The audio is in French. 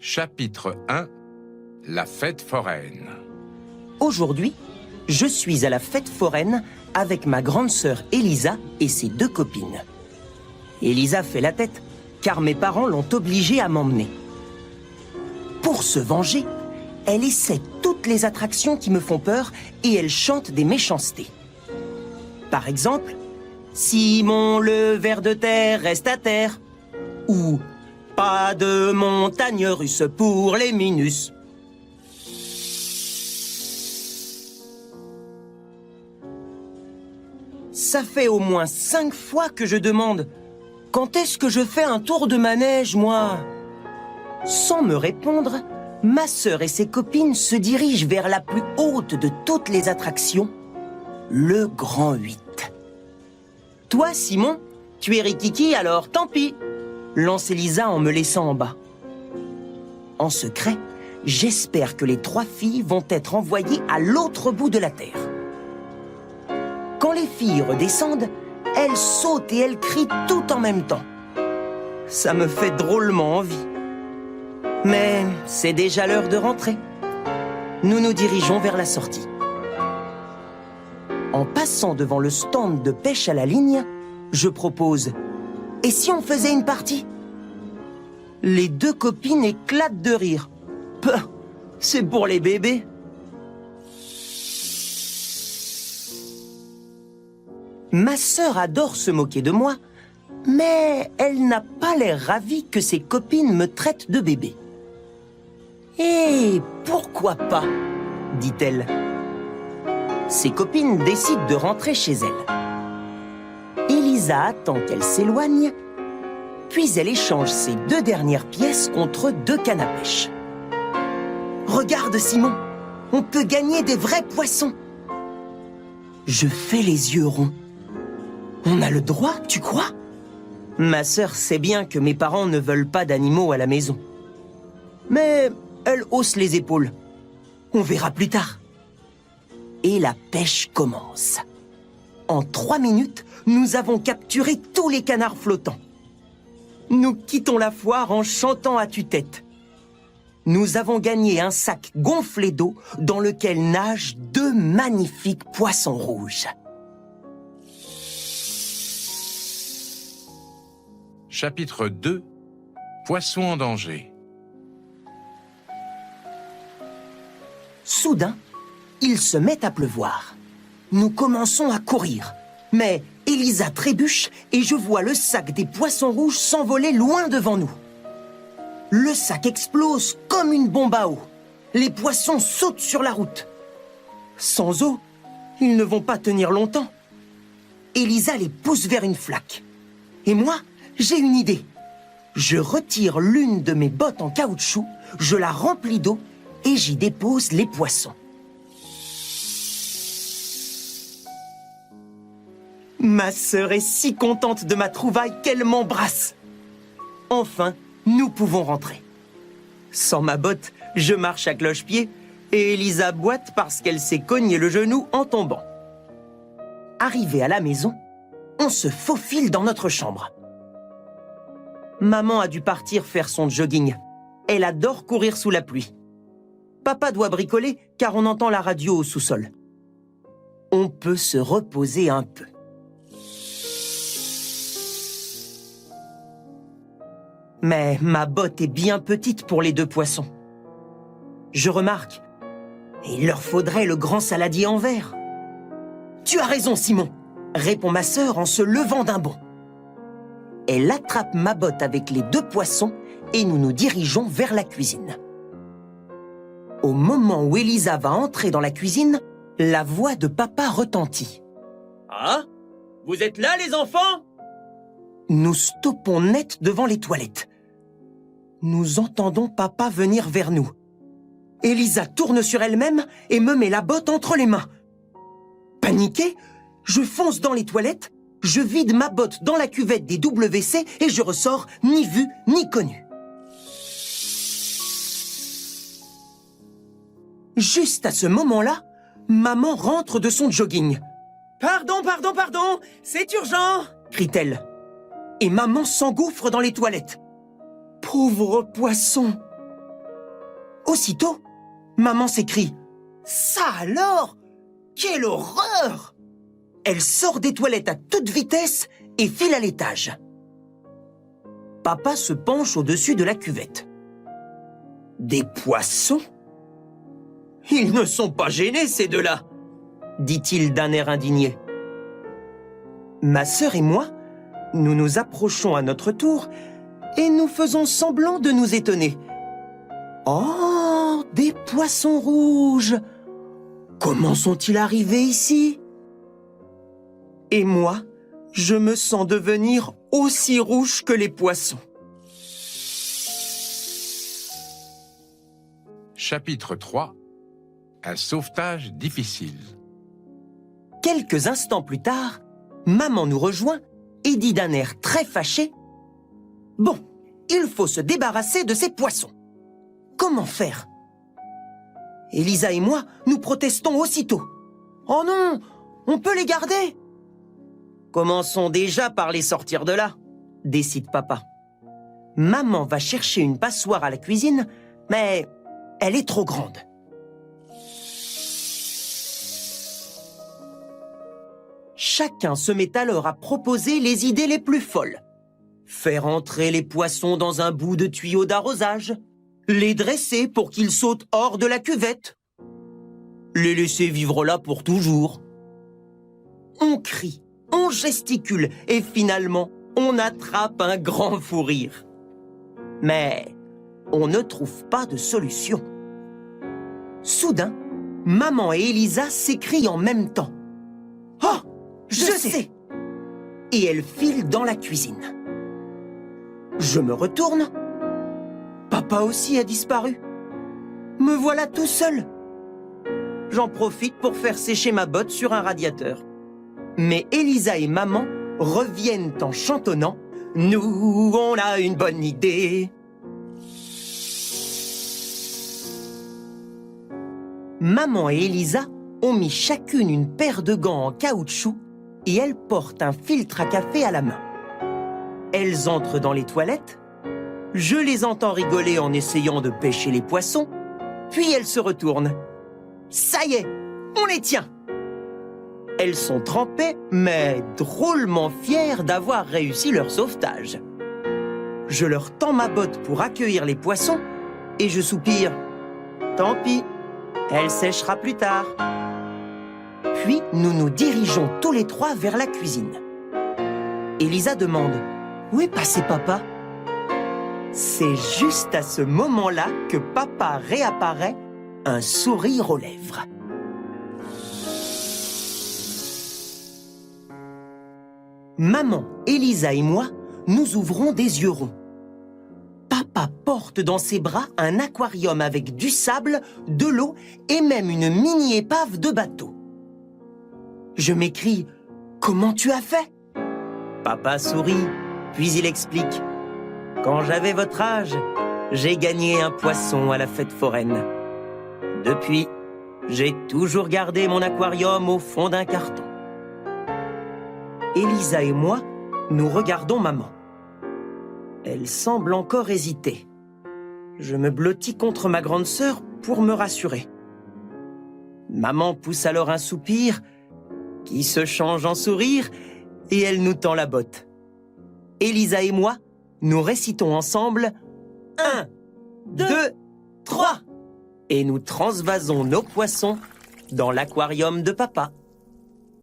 Chapitre 1. La fête foraine. Aujourd'hui, je suis à la fête foraine avec ma grande sœur Elisa et ses deux copines. Elisa fait la tête, car mes parents l'ont obligée à m'emmener. Pour se venger, elle essaie toutes les attractions qui me font peur et elle chante des méchancetés. Par exemple, « Simon, le ver de terre reste à terre » ou « Pas de montagne russe pour les minus ». Ça fait au moins 5 fois que je demande « Quand est-ce que je fais un tour de manège, moi ?» Sans me répondre, ma sœur et ses copines se dirigent vers la plus haute de toutes les attractions, le Grand 8. Toi, Simon, tu es rikiki, alors tant pis, lance Elisa en me laissant en bas. En secret, j'espère que les 3 filles vont être envoyées à l'autre bout de la terre. Quand les filles redescendent, elles sautent et elles crient tout en même temps. Ça me fait drôlement envie. Mais c'est déjà l'heure de rentrer. Nous nous dirigeons vers la sortie. En passant devant le stand de pêche à la ligne, je propose « Et si on faisait une partie ?» Les 2 copines éclatent de rire. Peuh, c'est pour les bébés. Ma sœur adore se moquer de moi, mais elle n'a pas l'air ravie que ses copines me traitent de bébé. « Et pourquoi pas ?» dit-elle. Ses copines décident de rentrer chez elle. Elisa attend qu'elle s'éloigne, puis elle échange ses 2 dernières pièces contre 2 cannes à pêche. « Regarde, Simon, on peut gagner des vrais poissons !» Je fais les yeux ronds. « On a le droit, tu crois ?» Ma sœur sait bien que mes parents ne veulent pas d'animaux à la maison. Mais elle hausse les épaules. On verra plus tard. Et la pêche commence. En 3 minutes, nous avons capturé tous les canards flottants. Nous quittons la foire en chantant à tue-tête. Nous avons gagné un sac gonflé d'eau dans lequel nagent 2 magnifiques poissons rouges. Chapitre 2. Poissons en danger. Soudain, il se met à pleuvoir. Nous commençons à courir. Mais Elisa trébuche et je vois le sac des poissons rouges s'envoler loin devant nous. Le sac explose comme une bombe à eau. Les poissons sautent sur la route. Sans eau, ils ne vont pas tenir longtemps. Elisa les pousse vers une flaque. Et moi, j'ai une idée. Je retire l'une de mes bottes en caoutchouc, je la remplis d'eau et j'y dépose les poissons. Ma sœur est si contente de ma trouvaille qu'elle m'embrasse. Enfin, nous pouvons rentrer. Sans ma botte, je marche à cloche-pied et Elisa boite parce qu'elle s'est cogné le genou en tombant. Arrivée à la maison, on se faufile dans notre chambre. Maman a dû partir faire son jogging. Elle adore courir sous la pluie. Papa doit bricoler car on entend la radio au sous-sol. On peut se reposer un peu. Mais ma botte est bien petite pour les 2 poissons. Je remarque, il leur faudrait le grand saladier en verre. Tu as raison, Simon, répond ma sœur en se levant d'un bond. Elle attrape ma botte avec les 2 poissons et nous nous dirigeons vers la cuisine. Au moment où Elisa va entrer dans la cuisine, la voix de papa retentit. « Ah, vous êtes là, les enfants ?» Nous stoppons net devant les toilettes. Nous entendons papa venir vers nous. Elisa tourne sur elle-même et me met la botte entre les mains. Paniqué, je fonce dans les toilettes, je vide ma botte dans la cuvette des WC et je ressors ni vu ni connu. Juste à ce moment-là, maman rentre de son jogging. « Pardon, c'est urgent !» crie-t-elle. Et maman s'engouffre dans les toilettes. Pauvre poisson! Aussitôt, maman s'écrie « Ça alors? Quelle horreur !» Elle sort des toilettes à toute vitesse et file à l'étage. Papa se penche au-dessus de la cuvette. « Des poissons ? Ils ne sont pas gênés, ces deux-là !» dit-il d'un air indigné. Ma sœur et moi, nous nous approchons à notre tour et nous faisons semblant de nous étonner. « Oh, des poissons rouges! Comment sont-ils arrivés ici ?» Et moi, je me sens devenir aussi rouge que les poissons. Chapitre 3. Un sauvetage difficile. Quelques instants plus tard, maman nous rejoint et dit d'un air très fâché « Bon, il faut se débarrasser de ces poissons. Comment faire ?» Elisa et moi, nous protestons aussitôt. « Oh non, on peut les garder !»« Commençons déjà par les sortir de là, » décide papa. Maman va chercher une passoire à la cuisine, mais elle est trop grande. Chacun se met alors à proposer les idées les plus folles. Faire entrer les poissons dans un bout de tuyau d'arrosage, les dresser pour qu'ils sautent hors de la cuvette, les laisser vivre là pour toujours. On crie, on gesticule et finalement, on attrape un grand fou rire. Mais on ne trouve pas de solution. Soudain, maman et Elisa s'écrient en même temps. « Oh, je sais !» Et elles filent dans la cuisine. Je me retourne. Papa aussi a disparu. Me voilà tout seul. J'en profite pour faire sécher ma botte sur un radiateur. Mais Elisa et maman reviennent en chantonnant « Nous, on a une bonne idée !» Maman et Elisa ont mis chacune une paire de gants en caoutchouc et elles portent un filtre à café à la main. Elles entrent dans les toilettes. Je les entends rigoler en essayant de pêcher les poissons, puis elles se retournent. Ça y est, on les tient! Elles sont trempées, mais drôlement fières d'avoir réussi leur sauvetage. Je leur tends ma botte pour accueillir les poissons et je soupire. Tant pis, elle séchera plus tard. Puis nous nous dirigeons tous les trois vers la cuisine. Elisa demande « Où est passé papa ?» C'est juste à ce moment-là que papa réapparaît, un sourire aux lèvres. Maman, Elisa et moi, nous ouvrons des yeux ronds. Papa porte dans ses bras un aquarium avec du sable, de l'eau et même une mini-épave de bateau. Je m'écrie « Comment tu as fait ?» Papa sourit, puis il explique « Quand j'avais votre âge, j'ai gagné un poisson à la fête foraine. Depuis, j'ai toujours gardé mon aquarium au fond d'un carton. » Elisa et moi, nous regardons maman. Elle semble encore hésiter. Je me blottis contre ma grande sœur pour me rassurer. Maman pousse alors un soupir qui se change en sourire et elle nous tend la botte. Elisa et moi, nous récitons ensemble 1, 2, 3 et nous transvasons nos poissons dans l'aquarium de papa.